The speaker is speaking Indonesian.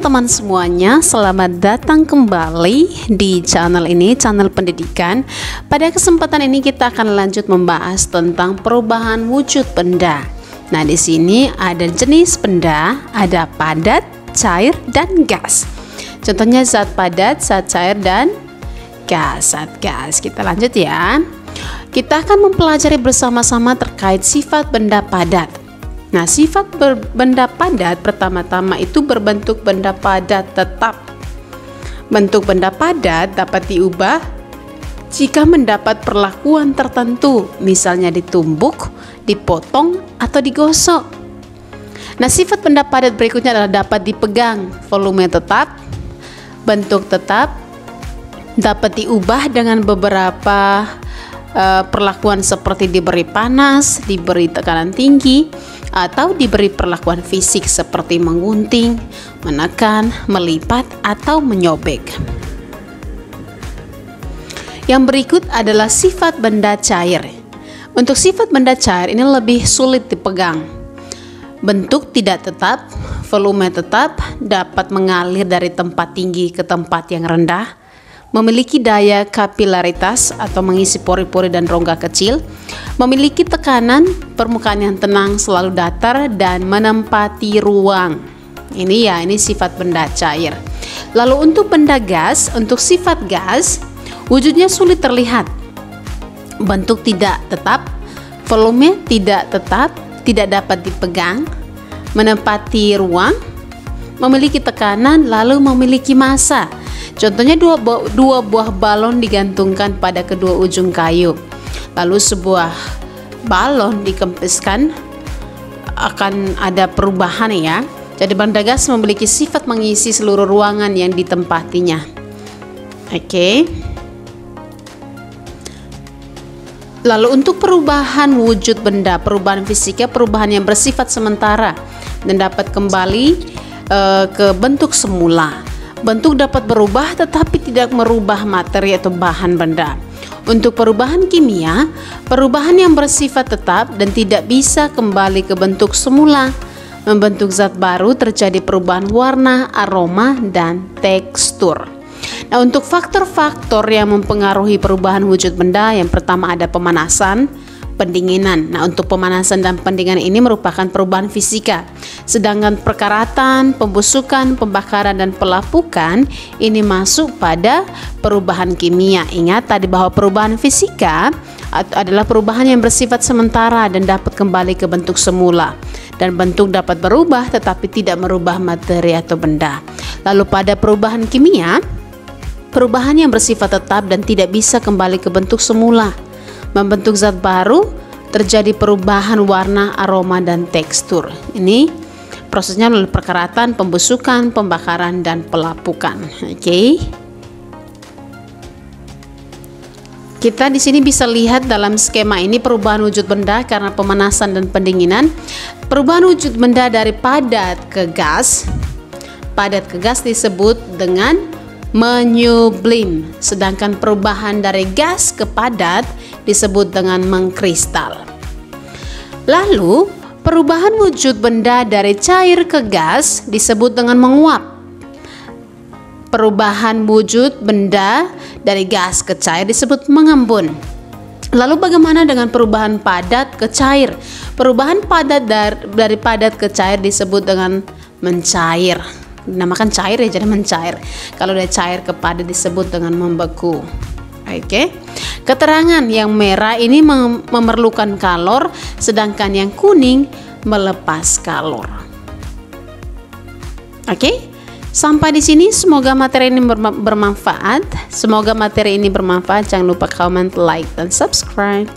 teman-teman semuanya, selamat datang kembali di channel ini, channel pendidikan. Pada kesempatan ini kita akan lanjut membahas tentang perubahan wujud benda. Nah, di sini ada jenis benda, ada padat, cair, dan gas. Contohnya zat padat, zat cair, dan gas. Zat gas. Kita lanjut ya. Kita akan mempelajari bersama-sama terkait sifat benda padat. Nah, sifat benda padat pertama-tama itu berbentuk benda padat tetap. Bentuk benda padat dapat diubah jika mendapat perlakuan tertentu, misalnya ditumbuk, dipotong, atau digosok. Nah, sifat benda padat berikutnya adalah dapat dipegang, volume tetap, bentuk tetap, dapat diubah dengan beberapa perlakuan seperti diberi panas, diberi tekanan tinggi, atau diberi perlakuan fisik seperti menggunting, menekan, melipat, atau menyobek. Yang berikut adalah sifat benda cair. Untuk sifat benda cair ini lebih sulit dipegang. Bentuk tidak tetap, volume tetap, dapat mengalir dari tempat tinggi ke tempat yang rendah, memiliki daya kapilaritas atau mengisi pori-pori dan rongga kecil, memiliki tekanan, permukaan yang tenang, selalu datar, dan menempati ruang. Ini sifat benda cair. Lalu untuk benda gas, untuk sifat gas, wujudnya sulit terlihat, bentuk tidak tetap, volume tidak tetap, tidak dapat dipegang, menempati ruang, memiliki tekanan, lalu memiliki massa. Contohnya dua buah balon digantungkan pada kedua ujung kayu. Lalu sebuah balon dikempiskan, akan ada perubahan ya. Jadi benda gas memiliki sifat mengisi seluruh ruangan yang ditempatinya. Oke. Lalu untuk perubahan wujud benda, perubahan fisika, perubahan yang bersifat sementara dan dapat kembali ke bentuk semula. Bentuk dapat berubah tetapi tidak merubah materi atau bahan benda. Untuk perubahan kimia, perubahan yang bersifat tetap dan tidak bisa kembali ke bentuk semula. Membentuk zat baru terjadi perubahan warna, aroma, dan tekstur. Nah, untuk faktor-faktor yang mempengaruhi perubahan wujud benda, yang pertama ada pemanasan, pendinginan. Nah, untuk pemanasan dan pendinginan ini merupakan perubahan fisika. Sedangkan perkaratan, pembusukan, pembakaran, dan pelapukan ini masuk pada perubahan kimia. Ingat tadi bahwa perubahan fisika adalah perubahan yang bersifat sementara dan dapat kembali ke bentuk semula. Dan bentuk dapat berubah tetapi tidak merubah materi atau benda. Lalu pada perubahan kimia, perubahan yang bersifat tetap dan tidak bisa kembali ke bentuk semula. Membentuk zat baru, terjadi perubahan warna, aroma, dan tekstur. Ini prosesnya melalui perkaratan, pembusukan, pembakaran, dan pelapukan. Oke. Kita di sini bisa lihat dalam skema ini perubahan wujud benda karena pemanasan dan pendinginan. Perubahan wujud benda dari padat ke gas. Padat ke gas disebut dengan menyublim, sedangkan perubahan dari gas ke padat disebut dengan mengkristal. Lalu, perubahan wujud benda dari cair ke gas disebut dengan menguap. Perubahan wujud benda dari gas ke cair disebut mengembun. Lalu bagaimana dengan perubahan padat ke cair? Perubahan padat dari padat ke cair disebut dengan mencair. Dinamakan cair ya, jadi mencair. Kalau dari cair ke padat disebut dengan membeku. Oke. Keterangan yang merah ini memerlukan kalor, sedangkan yang kuning melepas kalor. Oke. Sampai di sini semoga materi ini bermanfaat. Semoga materi ini bermanfaat. Jangan lupa comment, like, dan subscribe.